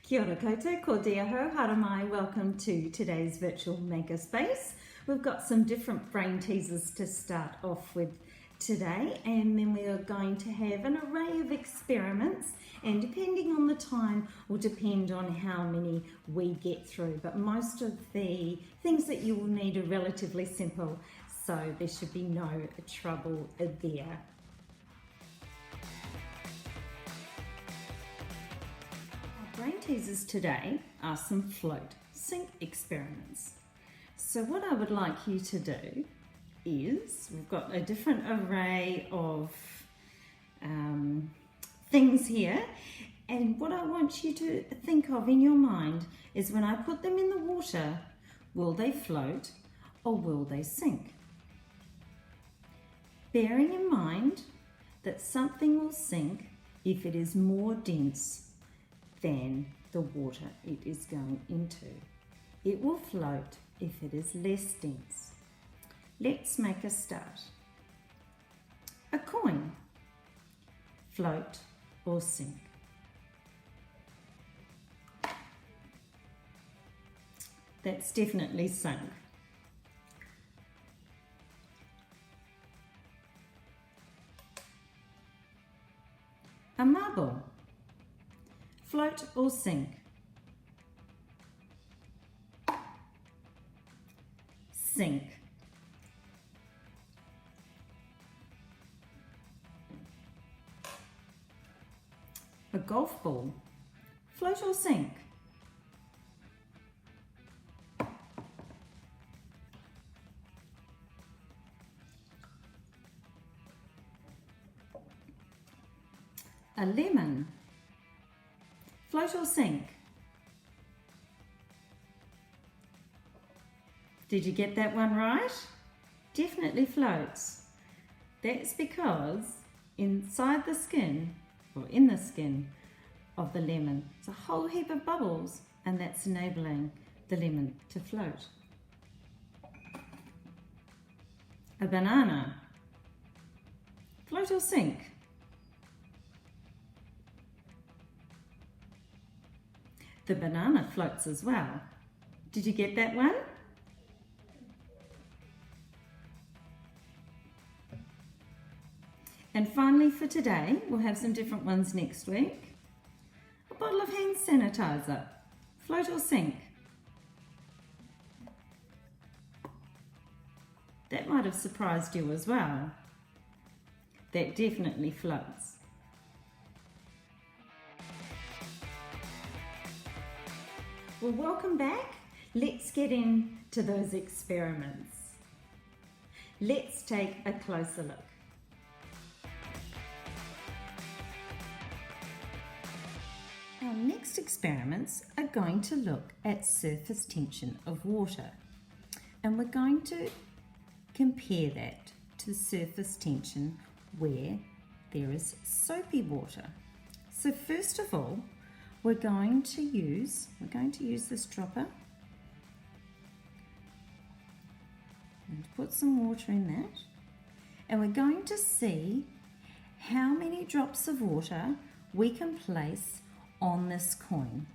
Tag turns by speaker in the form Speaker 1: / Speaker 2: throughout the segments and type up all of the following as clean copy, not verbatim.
Speaker 1: Kia ora koutou, ko te aho, haramai, welcome to today's virtual Makerspace. We've got some different brain teasers to start off with today, and then we are going to have an array of experiments, and depending on the time will depend on how many we get through, but most of the things that you will need are relatively simple, so there should be no trouble there. Brain teasers today are some float sink experiments. So what I would like you to do is, we've got a different array of things here, and what I want you to think of in your mind is when I put them in the water, will they float or will they sink? Bearing in mind that something will sink if it is more dense than the water it is going into. It will float if it is less dense. Let's make a start. A coin, float or sink? That's definitely sunk. A marble, float or sink? Sink. A golf ball, float or sink? A lemon, float or sink? Did you get that one right? Definitely floats. That's because inside the skin, or in the skin of the lemon, there's a whole heap of bubbles, and that's enabling the lemon to float. A banana, float or sink? The banana floats as well. Did you get that one? And finally for today, we'll have some different ones next week. A bottle of hand sanitizer, float or sink? That might have surprised you as well. That definitely floats. Well, welcome back. Let's get into those experiments. Let's take a closer look. Our next experiments are going to look at surface tension of water, and we're going to compare that to surface tension where there is soapy water. So first of all, we're going to use this dropper and put some water in that, and we're going to see how many drops of water we can place on this coin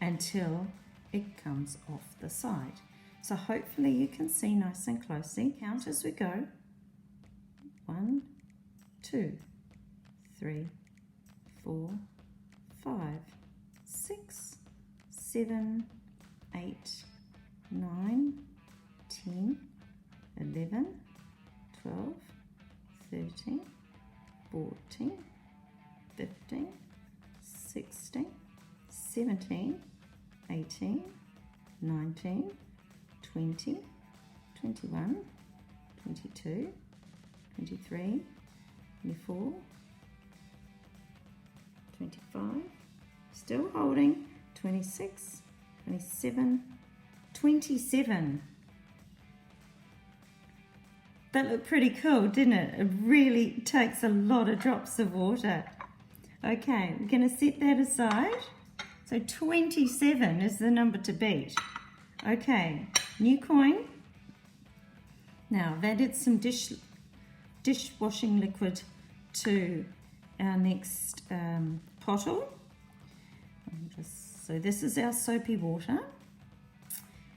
Speaker 1: until it comes off the side. So hopefully you can see nice and closely. Count as we go. 1, 2, 3, 4, 5, 6, 7, 8, 9, 10, 11, 12, 13, 14, 15, 16, 17, 18, 19, 20, 21, 22, 23, 24, 25, still holding, 26, 27, 27. That looked pretty cool, didn't it? It really takes a lot of drops of water. Okay, we're going to set that aside. So 27 is the number to beat. Okay, new coin. Now I've added some dishwashing liquid to our next pottle. I'll just So this is our soapy water.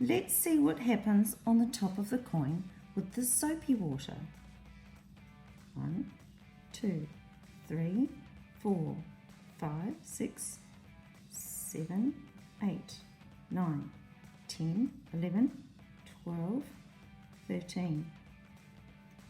Speaker 1: Let's see what happens on the top of the coin with the soapy water. 1, 2, 3, 4, 5, 6, 7, 8, 9, 10, 11, 12, 13.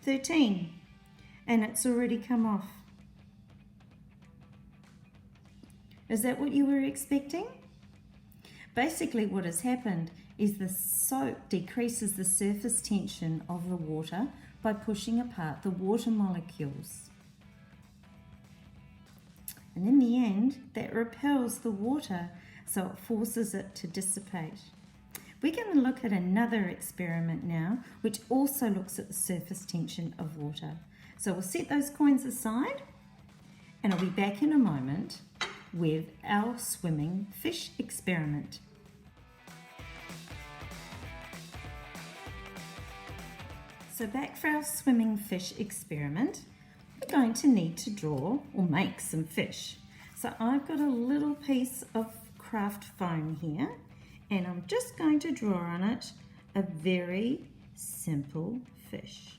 Speaker 1: 13. And it's already come off. Is that what you were expecting? Basically what has happened is the soap decreases the surface tension of the water by pushing apart the water molecules. And in the end, that repels the water, so it forces it to dissipate. We're going to look at another experiment now, which also looks at the surface tension of water. So we'll set those coins aside, and I'll be back in a moment with our swimming fish experiment. So back for our swimming fish experiment, we're going to need to draw or make some fish. So I've got a little piece of craft foam here, and I'm just going to draw on it a very simple fish.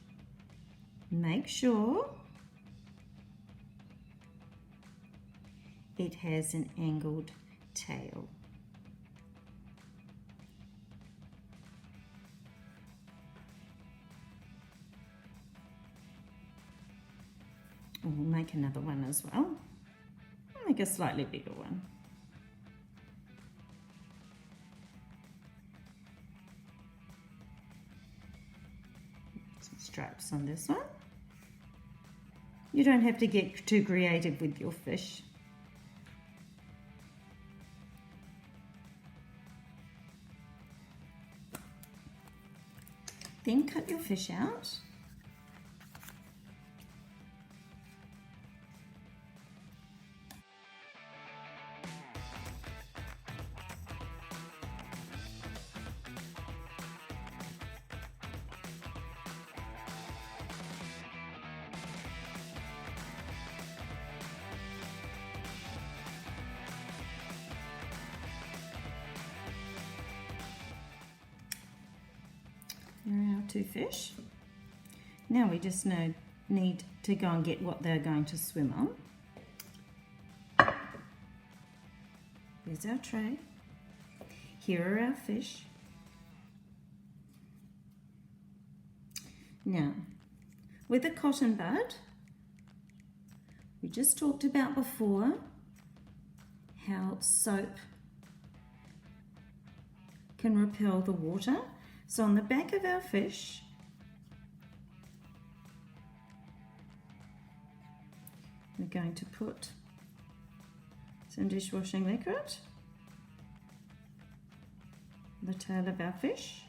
Speaker 1: Make sure it has an angled tail. We'll make another one as well. I'll make a slightly bigger one. Some stripes on this one. You don't have to get too creative with your fish. Then cut your fish out. There are our two fish. Now we just need to go and get what they're going to swim on. There's our tray. Here are our fish. Now, with a cotton bud, we just talked about before how soap can repel the water. So on the back of our fish, we're going to put some dishwashing liquid, the tail of our fish,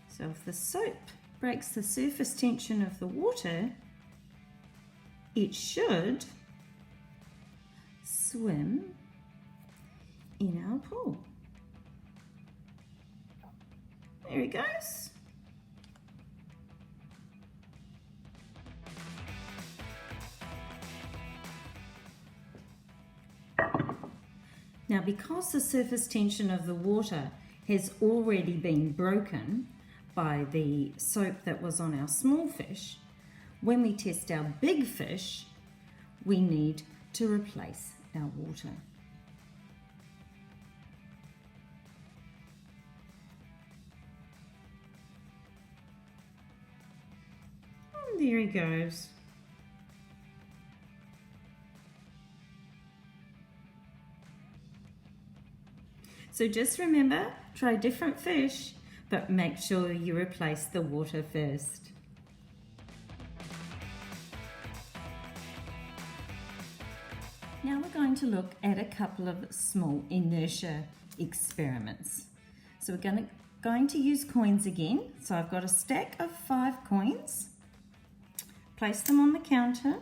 Speaker 1: so if the soap breaks the surface tension of the water, it should swim in our pool. There he goes. Now, because the surface tension of the water has already been broken by the soap that was on our small fish, when we test our big fish, we need to replace our water. And there he goes. So just remember, try different fish, but make sure you replace the water first. Now we're going to look at a couple of small inertia experiments. So we're going to use coins again. So I've got a stack of 5 coins. Place them on the counter.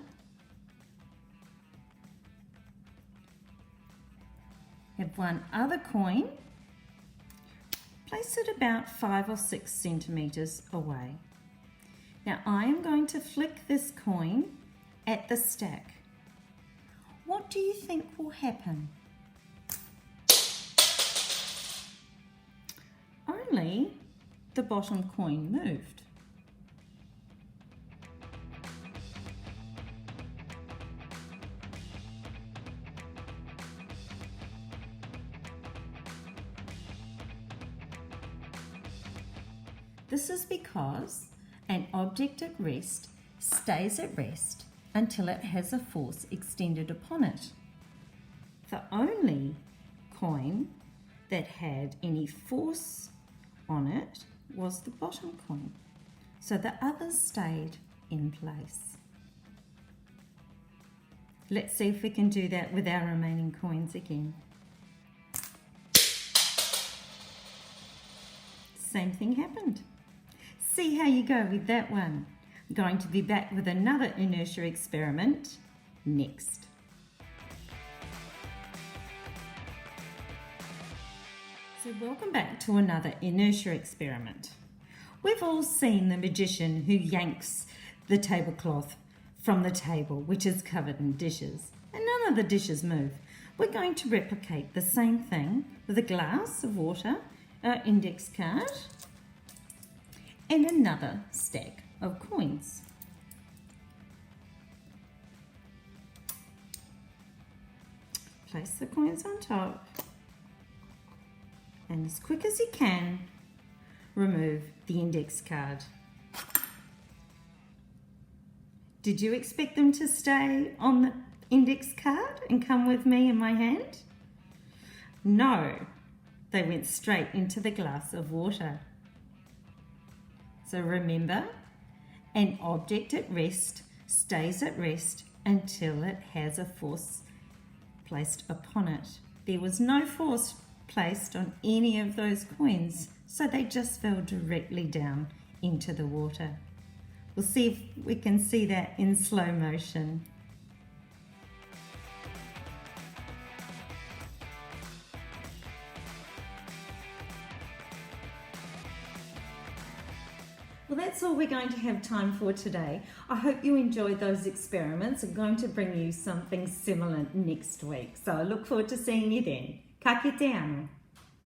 Speaker 1: Have one other coin. Place it about 5 or 6 centimeters away. Now I am going to flick this coin at the stack. What do you think will happen? Only the bottom coin moved. This is because an object at rest stays at rest until it has a force extended upon it. The only coin that had any force on it was the bottom coin, so the others stayed in place. Let's see if we can do that with our remaining coins again. Same thing happened. See how you go with that one. I'm going to be back with another inertia experiment next. So welcome back to another inertia experiment. We've all seen the magician who yanks the tablecloth from the table, which is covered in dishes, and none of the dishes move. We're going to replicate the same thing with a glass of water, our index card, and another stack of coins. Place the coins on top, and as quick as you can, remove the index card. Did you expect them to stay on the index card and come with me in my hand? No, they went straight into the glass of water. So remember, an object at rest stays at rest until it has a force placed upon it. There was no force placed on any of those coins, so they just fell directly down into the water. We'll see if we can see that in slow motion. Well, that's all we're going to have time for today. I hope you enjoyed those experiments. I'm going to bring you something similar next week. So I look forward to seeing you then. Ka kite anō.